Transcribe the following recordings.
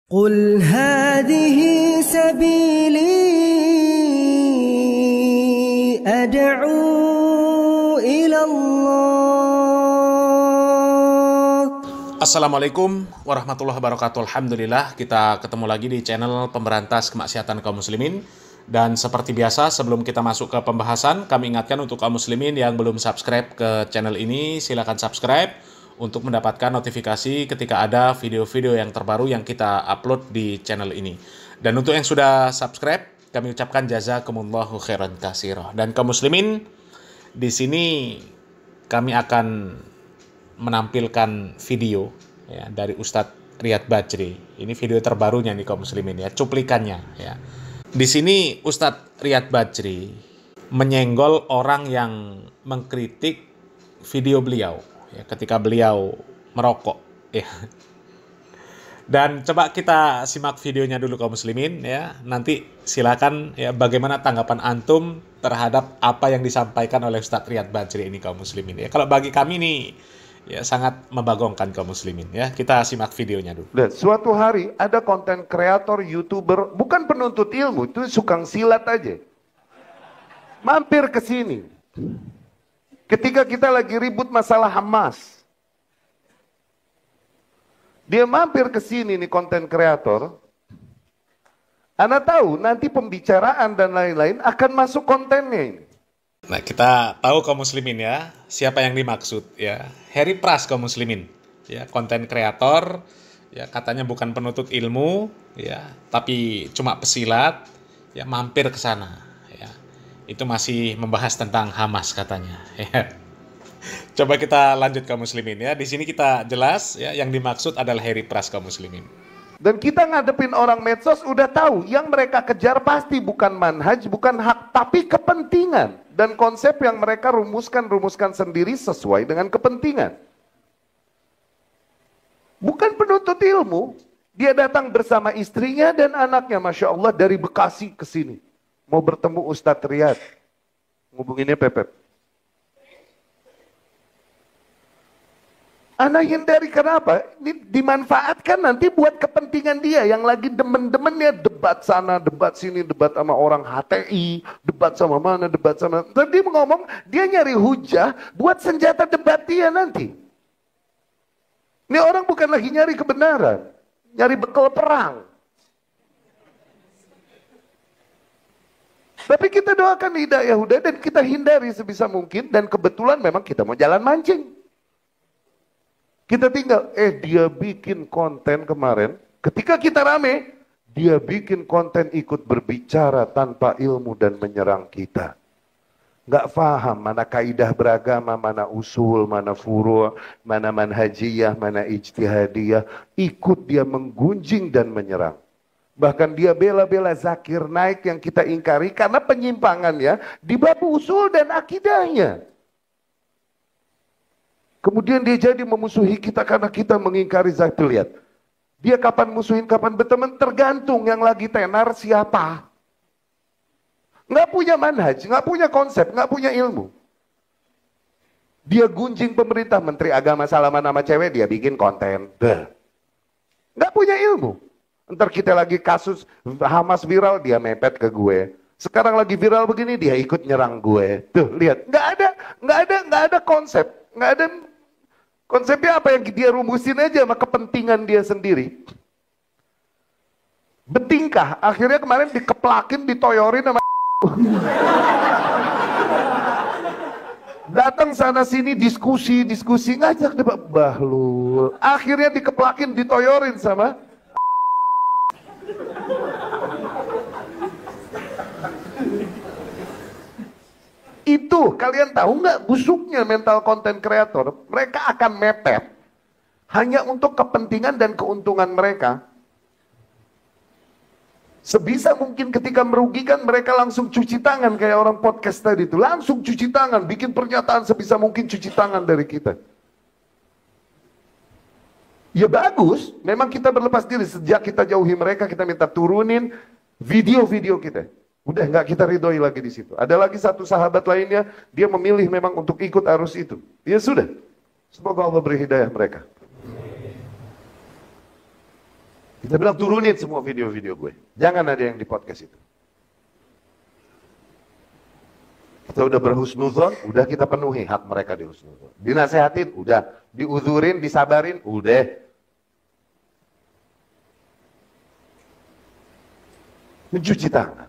قل هذه سبيلي أدعو إلى الله. Assalamualaikum warahmatullahi wabarakatuh. Alhamdulillah kita ketemu lagi di channel pemberantas kemaksiatan kaum muslimin. Dan seperti biasa sebelum kita masuk ke pembahasan, kami ingatkan untuk kaum muslimin yang belum subscribe ke channel ini, silakan subscribe untuk mendapatkan notifikasi ketika ada video-video yang terbaru yang kita upload di channel ini. Dan untuk yang sudah subscribe, kami ucapkan jazakumullahu khairan katsira. Dan kaum muslimin, di sini kami akan menampilkan video ya, dari Ustadz Riyad Bajri. Ini video terbarunya nih kaum muslimin ya, cuplikannya ya. Di sini Ustadz Riyad Bajri menyenggol orang yang mengkritik video beliau ya, ketika beliau merokok ya. Dan coba kita simak videonya dulu kaum muslimin ya. Nanti silakan ya, bagaimana tanggapan antum terhadap apa yang disampaikan oleh Ustadz Riyad Bajri ini kaum muslimin ya. Kalau bagi kami nih ya sangat membagongkan kaum muslimin ya. Kita simak videonya dulu. Dan suatu hari ada konten kreator, YouTuber, bukan penuntut ilmu, itu suka silat aja. Mampir ke sini. Ketika kita lagi ribut masalah Hamas. Dia mampir ke sini nih konten kreator. Anda tahu nanti pembicaraan dan lain-lain akan masuk kontennya ini. Nah, kita tahu kaum muslimin ya, siapa yang dimaksud ya. Harry Pras kaum muslimin. Ya, konten kreator ya, katanya bukan penuntut ilmu ya, tapi cuma pesilat ya, mampir ke sana ya. Itu masih membahas tentang Hamas katanya ya. Coba kita lanjut kaum muslimin ya. Di sini kita jelas ya, yang dimaksud adalah Harry Pras kaum muslimin. Dan kita ngadepin orang medsos udah tahu yang mereka kejar pasti bukan manhaj, bukan hak, tapi kepentingan. Dan konsep yang mereka rumuskan sendiri sesuai dengan kepentingan. Bukan penuntut ilmu. Dia datang bersama istrinya dan anaknya, Masya Allah, dari Bekasi ke sini. Mau bertemu Ustadz Riyad. Ngubunginnya Pepep. Anak hindari, kenapa? Ini dimanfaatkan nanti buat kepentingan dia yang lagi demen-demennya debat sana, debat sini, debat sama orang HTI, debat sama mana, debat sama. Tadi ngomong dia nyari hujah buat senjata debat dia nanti. Ini orang bukan lagi nyari kebenaran, nyari bekal perang. Tapi kita doakan hidayah Huda dan kita hindari sebisa mungkin, dan kebetulan memang kita mau jalan mancing. Kita tinggal, dia bikin konten kemarin, ketika kita rame, dia bikin konten ikut berbicara tanpa ilmu dan menyerang kita. Nggak paham mana kaidah beragama, mana usul, mana furu', mana manhajiyah, mana ijtihadiyah. Ikut dia menggunjing dan menyerang. Bahkan dia bela-bela Zakir Naik yang kita ingkari karena penyimpangannya di bab usul dan akidahnya. Kemudian dia jadi memusuhi kita karena kita mengingkari Zakir. Lihat, dia kapan musuhin, kapan berteman, tergantung yang lagi tenar siapa. Nggak punya manhaj, nggak punya konsep, nggak punya ilmu. Dia gunjing pemerintah, menteri agama salaman sama cewek, dia bikin konten. Nggak punya ilmu. Ntar kita lagi kasus Hamas viral, dia mepet ke gue. Sekarang lagi viral begini, dia ikut nyerang gue. Tuh, lihat, nggak ada konsep, nggak ada. Konsepnya apa yang dia rumusin aja sama kepentingan dia sendiri. Betingkah, akhirnya kemarin dikeplakin, ditoyorin sama datang sana sini diskusi, ngajak debat Bahlul. Akhirnya dikeplakin, ditoyorin sama itu. Kalian tahu nggak busuknya mental konten kreator? Mereka akan mepet hanya untuk kepentingan dan keuntungan mereka. Sebisa mungkin ketika merugikan, mereka langsung cuci tangan kayak orang podcast tadi itu. Langsung cuci tangan, bikin pernyataan sebisa mungkin cuci tangan dari kita. Ya bagus, memang kita berlepas diri. Sejak kita jauhi mereka, kita minta turunin video-video kita. Udah nggak kita ridhoi lagi di situ. Ada lagi satu sahabat lainnya, dia memilih memang untuk ikut arus itu. Ya sudah, semoga Allah beri hidayah mereka. Kita bilang turunin semua video-video gue. Jangan ada yang di podcast itu. Kita udah berhusnuzon, udah kita penuhi hak mereka di husnuzon. Dinasehatin, udah. Diuzurin, disabarin, udah. Mencuci tangan.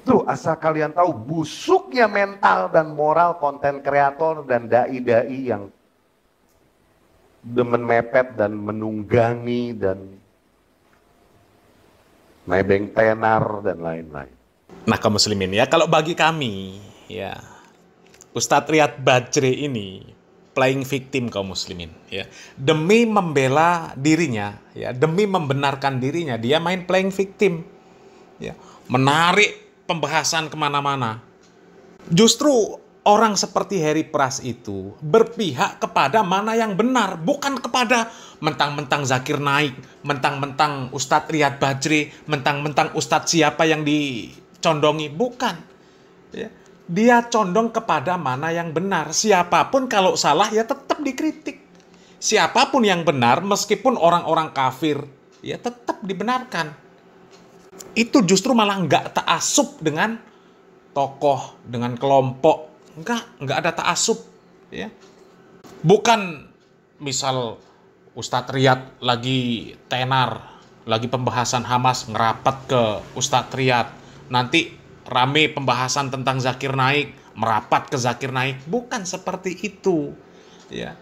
Tuh, asal kalian tahu busuknya mental dan moral konten kreator dan dai-dai yang demen mepet dan menunggangi dan nebeng tenar dan lain-lain. Nah, kaum muslimin ya, kalau bagi kami ya, Ustadz Riyad Bajri ini playing victim kaum muslimin ya. Demi membela dirinya ya, demi membenarkan dirinya, dia main playing victim. Ya, menarik pembahasan kemana-mana. Justru orang seperti Heri Pras itu berpihak kepada mana yang benar, bukan kepada mentang-mentang Zakir Naik, mentang-mentang Ustadz Riyad Bajri, mentang-mentang Ustadz siapa yang dicondongi, bukan. Ya. Dia condong kepada mana yang benar. Siapapun kalau salah ya tetap dikritik. Siapapun yang benar, meskipun orang-orang kafir, ya tetap dibenarkan. Itu justru malah nggak ta'assub dengan tokoh, dengan kelompok. Nggak ada ta'assub. Ya. Bukan misal Ustadz Riyad lagi tenar, lagi pembahasan Hamas, ngerapat ke Ustadz Riyad. Nanti rame pembahasan tentang Zakir Naik, merapat ke Zakir Naik. Bukan seperti itu. Ya.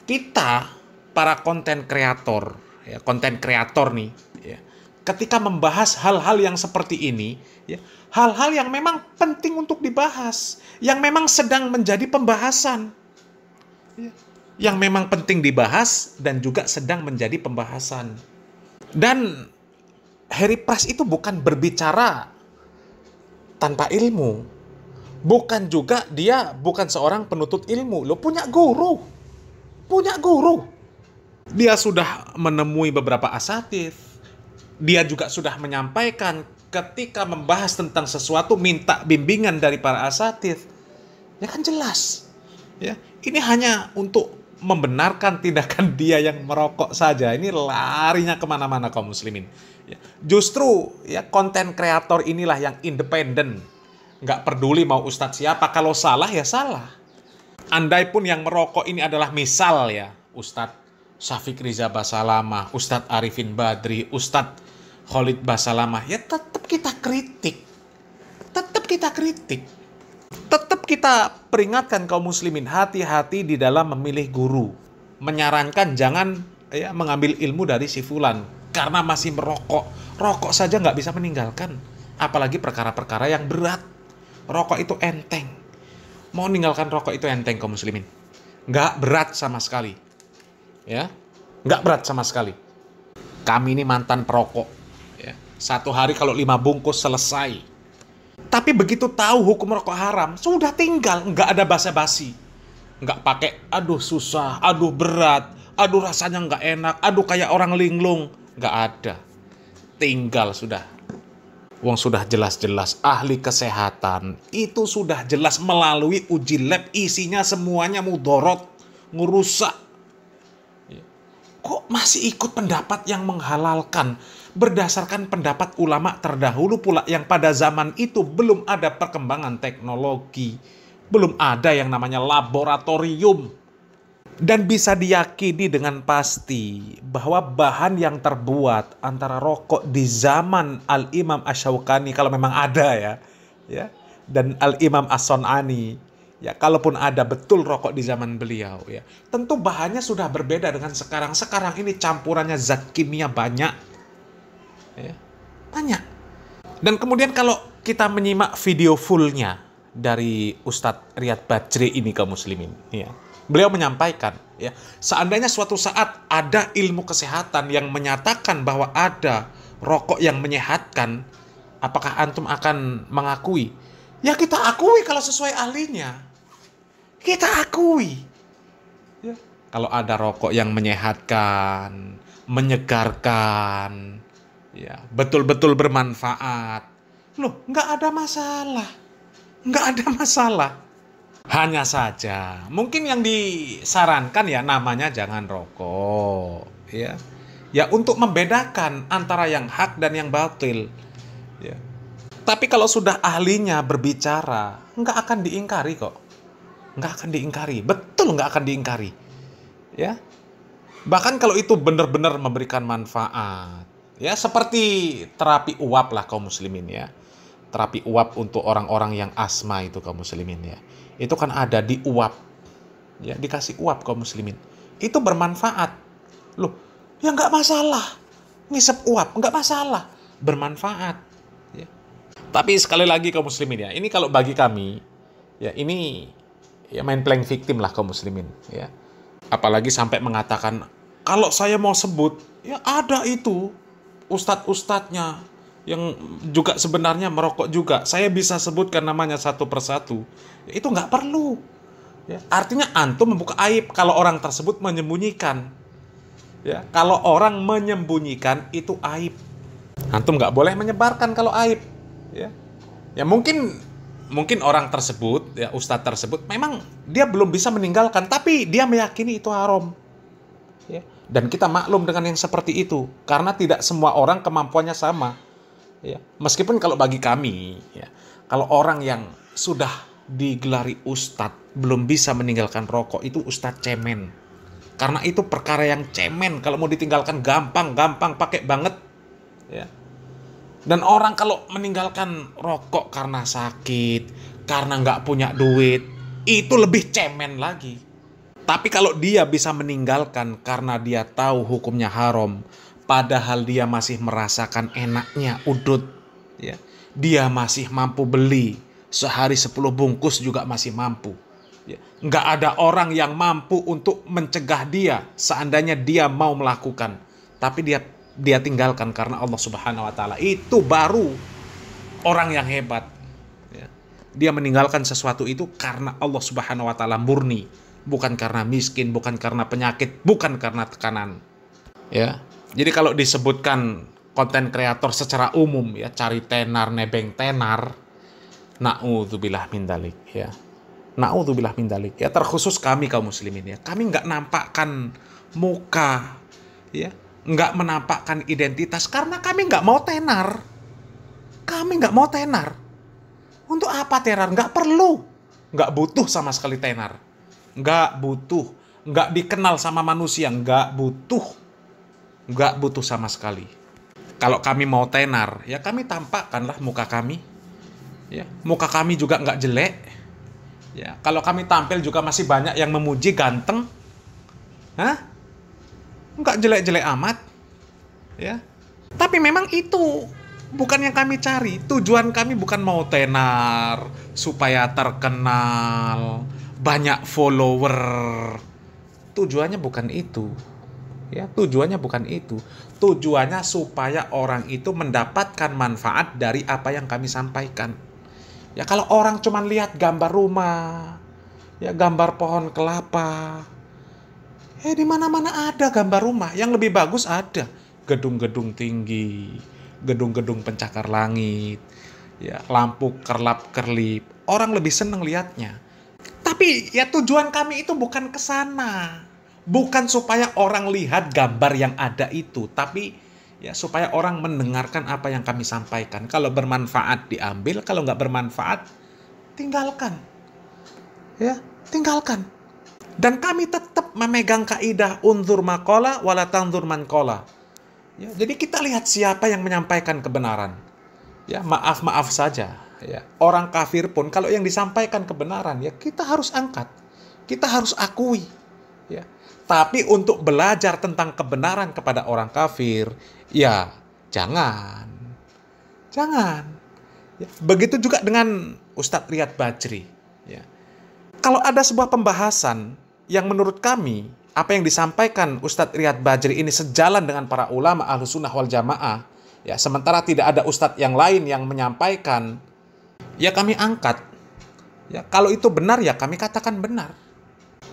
Kita, para konten kreator, ya, konten kreator nih, ya, ketika membahas hal-hal yang seperti ini, ya, hal-hal yang memang penting untuk dibahas, yang memang sedang menjadi pembahasan, ya, yang memang penting dibahas dan juga sedang menjadi pembahasan. Dan Heri Pras itu bukan berbicara tanpa ilmu, bukan juga dia bukan seorang penuntut ilmu, lo punya guru, dia sudah menemui beberapa asatidz. Dia juga sudah menyampaikan ketika membahas tentang sesuatu minta bimbingan dari para asatidz. Ya kan jelas. Ya, ini hanya untuk membenarkan tindakan dia yang merokok saja. Ini larinya kemana-mana kaum muslimin. Ya, justru ya konten kreator inilah yang independen. Nggak peduli mau ustadz siapa. Kalau salah ya salah. Andai pun yang merokok ini adalah misal ya Ustadz Syafiq Riza Basalamah, Ustadz Arifin Badri, Ustadz Khalid Basalamah, ya tetap kita kritik. Tetap kita peringatkan kaum muslimin, hati-hati di dalam memilih guru. Menyarankan jangan ya mengambil ilmu dari si fulan karena masih merokok. Rokok saja nggak bisa meninggalkan, apalagi perkara-perkara yang berat. Rokok itu enteng. Mau meninggalkan rokok itu enteng kaum muslimin. Nggak berat sama sekali. Ya, nggak berat sama sekali. Kami ini mantan perokok. Ya, 1 hari kalau 5 bungkus selesai. Tapi begitu tahu hukum rokok haram, sudah tinggal, nggak ada basa-basi. Nggak pakai, aduh susah, aduh berat, aduh rasanya nggak enak, aduh kayak orang linglung. Nggak ada. Tinggal sudah. Wong sudah jelas-jelas ahli kesehatan. Itu sudah jelas melalui uji lab, isinya semuanya mudorot, ngerusak. Kok masih ikut pendapat yang menghalalkan berdasarkan pendapat ulama terdahulu pula yang pada zaman itu belum ada perkembangan teknologi, belum ada yang namanya laboratorium, dan bisa diyakini dengan pasti bahwa bahan yang terbuat antara rokok di zaman Al-Imam Asy-Syaukani kalau memang ada ya, dan Al-Imam As-Sun'ani, ya, kalaupun ada betul rokok di zaman beliau, ya, tentu bahannya sudah berbeda dengan sekarang. Sekarang ini campurannya zat kimia banyak, ya, banyak. Dan kemudian kalau kita menyimak video fullnya dari Ustadz Riyad Bajri ini kaum muslimin, ya, beliau menyampaikan, ya, seandainya suatu saat ada ilmu kesehatan yang menyatakan bahwa ada rokok yang menyehatkan, apakah antum akan mengakui? Ya kita akui kalau sesuai ahlinya. Kita akui. Ya. Kalau ada rokok yang menyehatkan, menyegarkan, ya, betul-betul bermanfaat, loh, nggak ada masalah. Nggak ada masalah. Hanya saja, mungkin yang disarankan ya namanya jangan rokok, ya. Ya untuk membedakan antara yang hak dan yang batil, ya. Tapi kalau sudah ahlinya berbicara, nggak akan diingkari kok. Nggak akan diingkari, betul nggak akan diingkari, ya. Bahkan kalau itu benar-benar memberikan manfaat, ya seperti terapi uap lah kaum muslimin ya. Terapi uap untuk orang-orang yang asma itu kaum muslimin ya. Itu kan ada di uap, ya dikasih uap kaum muslimin. Itu bermanfaat, loh, ya nggak masalah. Ngisep uap nggak masalah, bermanfaat. Ya. Tapi sekali lagi kaum muslimin ya, ini kalau bagi kami, ya ini ya main playing victim lah kaum muslimin ya. Apalagi sampai mengatakan, kalau saya mau sebut, ya ada itu ustadz-ustadznya yang juga sebenarnya merokok juga. Saya bisa sebutkan namanya satu persatu. Ya, itu nggak perlu. Ya, artinya antum membuka aib kalau orang tersebut menyembunyikan. Ya, kalau orang menyembunyikan itu aib. Antum nggak boleh menyebarkan kalau aib. Ya, ya mungkin orang tersebut, ya ustadz tersebut, memang dia belum bisa meninggalkan, tapi dia meyakini itu haram. Ya. Dan kita maklum dengan yang seperti itu, karena tidak semua orang kemampuannya sama. Ya. Meskipun kalau bagi kami, ya, kalau orang yang sudah digelari ustadz belum bisa meninggalkan rokok, itu ustadz cemen. Karena itu perkara yang cemen, kalau mau ditinggalkan gampang pakai banget. Ya. Dan orang kalau meninggalkan rokok karena sakit, karena nggak punya duit, itu lebih cemen lagi. Tapi kalau dia bisa meninggalkan karena dia tahu hukumnya haram, padahal dia masih merasakan enaknya udut, ya, dia masih mampu beli sehari 10 bungkus juga masih mampu. Ya. Nggak ada orang yang mampu untuk mencegah dia seandainya dia mau melakukan, tapi dia tinggalkan karena Allah Subhanahu Wa Taala. Itu baru orang yang hebat. Ya. Dia meninggalkan sesuatu itu karena Allah Subhanahu Wa Taala murni. Bukan karena miskin, bukan karena penyakit, bukan karena tekanan. Ya. Jadi kalau disebutkan konten kreator secara umum ya, cari tenar, nebeng tenar, na'udzubillah min dzalik ya. Na'udzubillah min dzalik ya, terkhusus kami kaum muslimin ya. Kami nggak nampakkan muka ya, nggak menampakkan identitas karena kami nggak mau tenar. Kami nggak mau tenar. Untuk apa tenar? Nggak perlu. Nggak butuh sama sekali tenar. Nggak butuh, nggak dikenal sama manusia, nggak butuh sama sekali. Kalau kami mau tenar, ya kami tampakkanlah muka kami. Ya, muka kami juga nggak jelek. Ya, kalau kami tampil juga masih banyak yang memuji ganteng. Hah? Nggak jelek-jelek amat. Ya. Tapi memang itu bukan yang kami cari. Tujuan kami bukan mau tenar supaya terkenal, banyak follower. Tujuannya bukan itu. Ya, tujuannya bukan itu. Tujuannya supaya orang itu mendapatkan manfaat dari apa yang kami sampaikan. Ya, kalau orang cuma lihat gambar rumah, ya gambar pohon kelapa. Di mana-mana ada gambar rumah. Yang lebih bagus ada gedung-gedung tinggi, gedung-gedung pencakar langit, ya lampu kerlap-kerlip. Orang lebih seneng lihatnya. Tapi ya tujuan kami itu bukan ke sana. Bukan supaya orang lihat gambar yang ada itu, tapi ya supaya orang mendengarkan apa yang kami sampaikan. Kalau bermanfaat diambil, kalau nggak bermanfaat tinggalkan. Ya, tinggalkan. Dan kami tetap memegang kaidah unzur maqala wala tanzur man qala. Ya, jadi kita lihat siapa yang menyampaikan kebenaran. Ya, maaf saja. Ya, orang kafir pun kalau yang disampaikan kebenaran ya kita harus angkat, kita harus akui. Ya, tapi untuk belajar tentang kebenaran kepada orang kafir, ya jangan. Ya, begitu juga dengan Ustadz Riyad Bajri. Ya, kalau ada sebuah pembahasan yang menurut kami apa yang disampaikan Ustadz Riyad Bajri ini sejalan dengan para ulama Ahlussunnah wal Jamaah, ya sementara tidak ada ustadz yang lain yang menyampaikan, ya kami angkat. Ya, kalau itu benar ya kami katakan benar.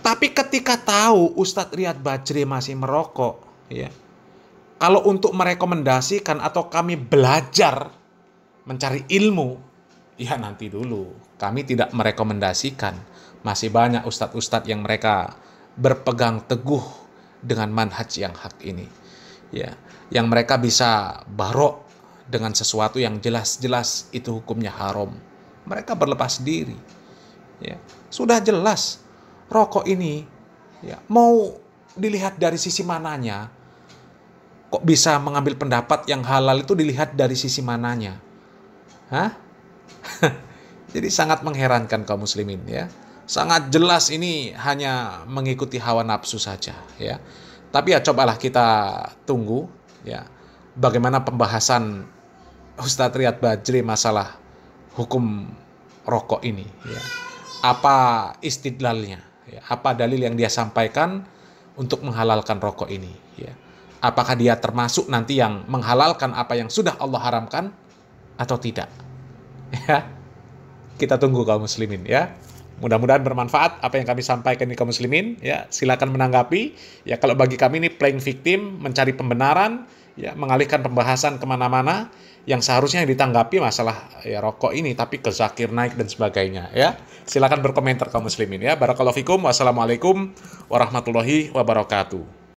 Tapi ketika tahu Ustadz Riyad Bajri masih merokok, ya, kalau untuk merekomendasikan atau kami belajar mencari ilmu, ya nanti dulu. Kami tidak merekomendasikan. Masih banyak ustadz-ustadz yang mereka berpegang teguh dengan manhaj yang hak ini. Ya, yang mereka bisa barok dengan sesuatu yang jelas-jelas itu hukumnya haram. Mereka berlepas diri. Ya, sudah jelas rokok ini ya, mau dilihat dari sisi mananya. Kok bisa mengambil pendapat yang halal itu dilihat dari sisi mananya? Hah? Jadi sangat mengherankan kaum muslimin ya. Sangat jelas ini hanya mengikuti hawa nafsu saja ya. Tapi ya cobalah kita tunggu ya bagaimana pembahasan Ustadz Riyad Bajri masalah hukum rokok ini ya. Apa istidlalnya ya, apa dalil yang dia sampaikan untuk menghalalkan rokok ini ya. Apakah dia termasuk nanti yang menghalalkan apa yang sudah Allah haramkan atau tidak ya. Kita tunggu kaum muslimin ya. Mudah-mudahan bermanfaat apa yang kami sampaikan di kaum muslimin ya. Silakan menanggapi ya. Kalau bagi kami ini playing victim, mencari pembenaran ya, mengalihkan pembahasan kemana-mana yang seharusnya yang ditanggapi masalah ya rokok ini, tapi ke Zakir Naik dan sebagainya ya. Silakan berkomentar kaum muslimin ya. Barakallahu fikum. Wassalamualaikum warahmatullahi wabarakatuh.